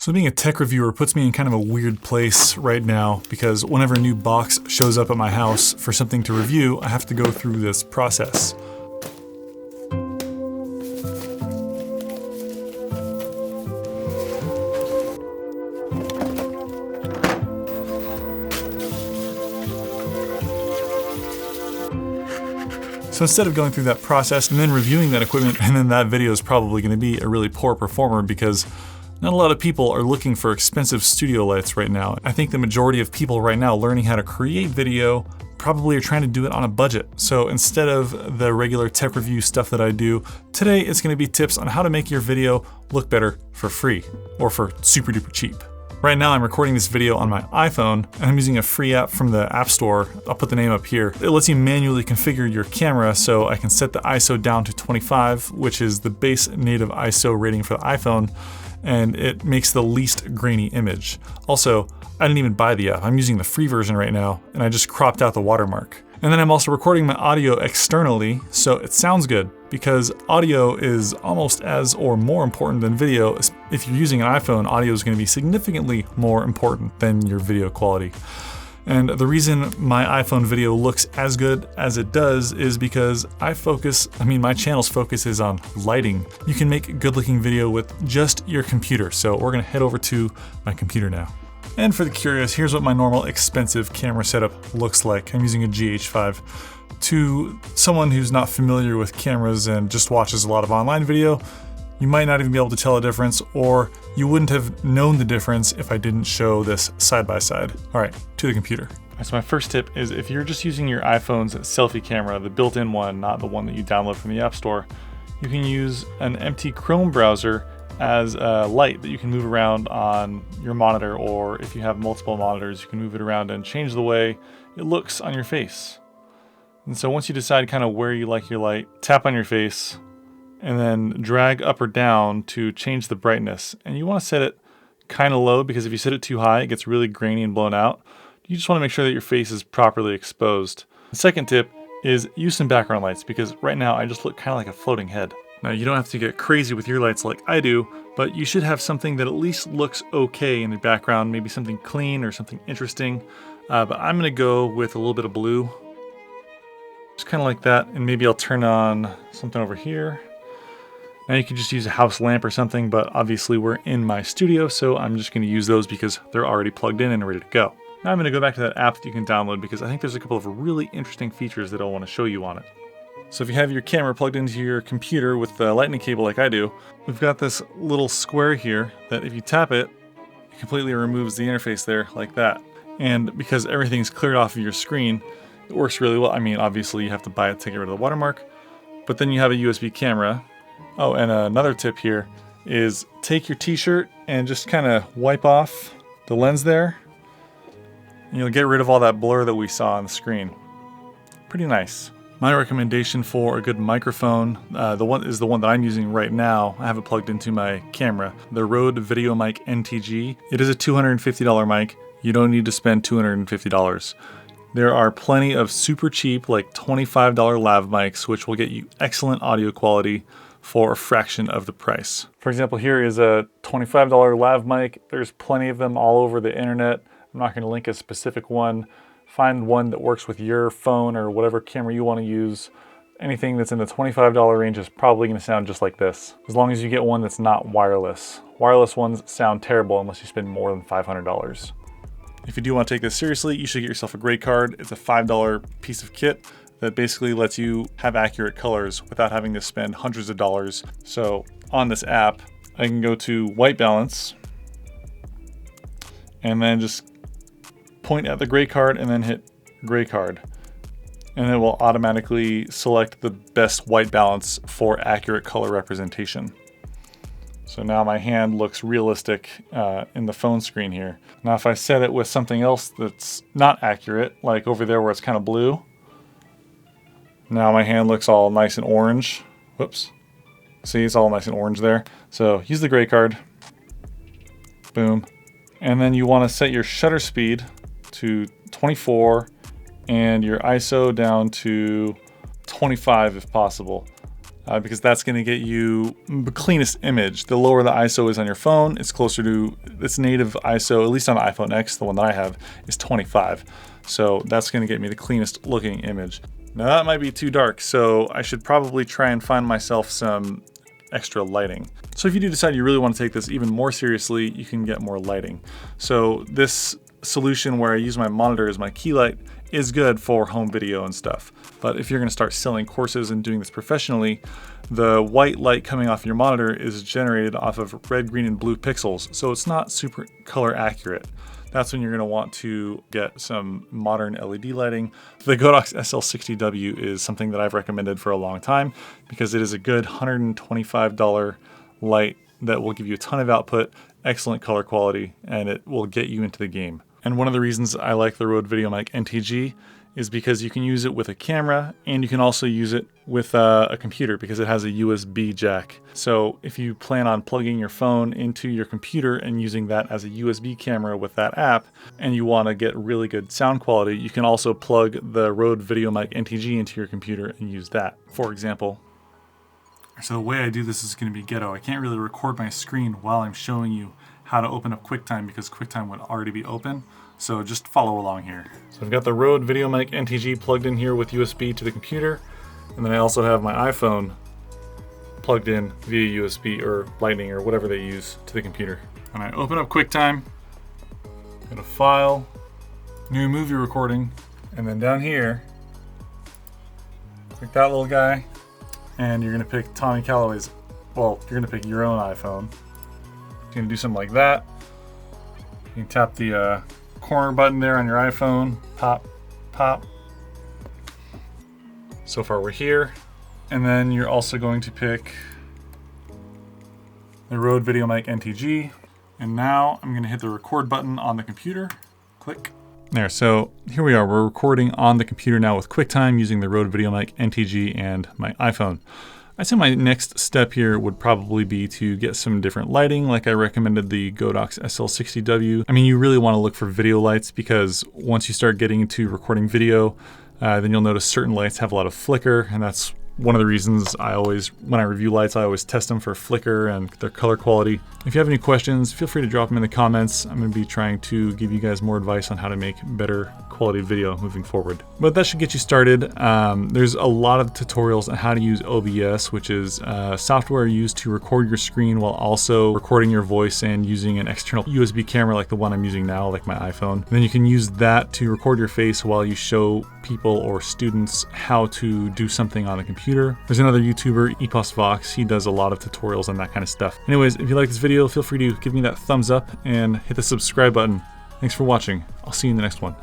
So being a tech reviewer puts me in kind of a weird place right now because whenever a new box shows up at my house for something to review, I have to go through this process. So instead of going through that process and then reviewing that equipment, and then that video is probably going to be a really poor performer because not a lot of people are looking for expensive studio lights right now. I think the majority of people right now learning how to create video probably are trying to do it on a budget. So instead of the regular tech review stuff that I do, today it's going to be tips on how to make your video look better for free or for super duper cheap. Right now I'm recording this video on my iPhone and I'm using a free app from the App Store. I'll put the name up here. It lets you manually configure your camera so I can set the ISO down to 25, which is the base native ISO rating for the iPhone, and it makes the least grainy image. Also, I didn't even buy the app. I'm using the free version right now and I just cropped out the watermark. And then I'm also recording my audio externally, so it sounds good because audio is almost as or more important than video. If you're using an iPhone, audio is going to be significantly more important than your video quality. And the reason my iPhone video looks as good as it does is because my channel's focus is on lighting. You can make good looking video with just your computer. So we're going to head over to my computer now. And for the curious, here's what my normal expensive camera setup looks like. I'm using a GH5. To someone who's not familiar with cameras and just watches a lot of online video, you might not even be able to tell a difference, or you wouldn't have known the difference if I didn't show this side by side. All right, to the computer. So my first tip is if you're just using your iPhone's selfie camera, the built-in one, not the one that you download from the App Store, you can use an empty Chrome browser as a light that you can move around on your monitor, or if you have multiple monitors, you can move it around and change the way it looks on your face. And so once you decide kind of where you like your light, tap on your face and then drag up or down to change the brightness. And you want to set it kind of low because if you set it too high, it gets really grainy and blown out. You just want to make sure that your face is properly exposed. The second tip is use some background lights because right now I just look kind of like a floating head. Now you don't have to get crazy with your lights like I do, but you should have something that at least looks okay in the background, maybe something clean or something interesting. But I'm gonna go with a little bit of blue. Just kind of like that, and maybe I'll turn on something over here. Now you could just use a house lamp or something, but obviously we're in my studio, so I'm just gonna use those because they're already plugged in and ready to go. Now I'm gonna go back to that app that you can download because I think there's a couple of really interesting features that I wanna show you on it. So if you have your camera plugged into your computer with the lightning cable like I do, we've got this little square here that if you tap it, it completely removes the interface there like that. And because everything's cleared off of your screen, it works really well. I mean, obviously you have to buy it to get rid of the watermark, but then you have a USB camera. Oh, and another tip here is take your t-shirt and just kind of wipe off the lens there. And you'll get rid of all that blur that we saw on the screen. Pretty nice. My recommendation for a good microphone, the one that I'm using right now. I have it plugged into my camera, the Rode VideoMic NTG. It is a $250 mic. You don't need to spend $250. There are plenty of super cheap, like $25 lav mics, which will get you excellent audio quality for a fraction of the price. For example, here is a $25 lav mic. There's plenty of them all over the internet. I'm not going to link a specific one. Find one that works with your phone or whatever camera you want to use. Anything that's in the $25 range is probably going to sound just like this, as long as you get one that's not wireless. Wireless ones sound terrible unless you spend more than $500. If you do want to take this seriously, you should get yourself a gray card. It's a $5 piece of kit that basically lets you have accurate colors without having to spend hundreds of dollars. So on this app, I can go to white balance and then just point at the gray card and then hit gray card. And it will automatically select the best white balance for accurate color representation. So now my hand looks realistic in the phone screen here. Now if I set it with something else that's not accurate, like over there where it's kind of blue, now my hand looks all nice and orange. Whoops. See, it's all nice and orange there. So use the gray card. Boom. And then you want to set your shutter speed to 24 and your ISO down to 25 if possible. because that's going to get you the cleanest image. The lower the ISO is on your phone, it's closer to its native ISO, at least on the iPhone X, the one that I have, is 25. So that's going to get me the cleanest looking image. Now that might be too dark, so I should probably try and find myself some extra lighting. So if you do decide you really want to take this even more seriously, you can get more lighting. So this solution where I use my monitor as my key light is good for home video and stuff. But if you're going to start selling courses and doing this professionally, the white light coming off your monitor is generated off of red, green, and blue pixels, so it's not super color accurate. That's when you're going to want to get some modern LED lighting. The Godox SL60W is something that I've recommended for a long time because it is a good $125 light that will give you a ton of output, excellent color quality, and it will get you into the game. And one of the reasons I like the Rode VideoMic NTG is because you can use it with a camera and you can also use it with a computer because it has a USB jack. So if you plan on plugging your phone into your computer and using that as a USB camera with that app, and you want to get really good sound quality, you can also plug the Rode VideoMic NTG into your computer and use that, for example. So the way I do this is going to be ghetto. I can't really record my screen while I'm showing you how to open up Quicktime because Quicktime would already be open. So just follow along here. So I've got the Rode VideoMic NTG plugged in here with USB to the computer. And then I also have my iPhone plugged in via USB or Lightning or whatever they use to the computer. And I open up Quicktime, go to File, New Movie Recording, and then down here, pick that little guy, and you're gonna pick Tommy Calloway's, well, you're gonna pick your own iPhone. You're gonna do something like that. You can tap the corner button there on your iPhone, pop, pop. So far we're here. And then you're also going to pick the Rode VideoMic NTG. And now I'm gonna hit the record button on the computer, click. There, so here we are, we're recording on the computer now with QuickTime using the Rode VideoMic NTG and my iPhone. I'd say my next step here would probably be to get some different lighting, like I recommended the Godox SL60W. I mean, you really want to look for video lights because once you start getting into recording video, then you'll notice certain lights have a lot of flicker, and that's one of the reasons when I review lights, I always test them for flicker and their color quality. If you have any questions, feel free to drop them in the comments. I'm going to be trying to give you guys more advice on how to make better quality video moving forward. But that should get you started. There's a lot of tutorials on how to use OBS, which is software used to record your screen while also recording your voice and using an external USB camera like the one I'm using now, like my iPhone. And then you can use that to record your face while you show people or students how to do something on a computer. There's another YouTuber, EposVox. He does a lot of tutorials on that kind of stuff. Anyways, if you like this video, feel free to give me that thumbs up and hit the subscribe button. Thanks for watching. I'll see you in the next one.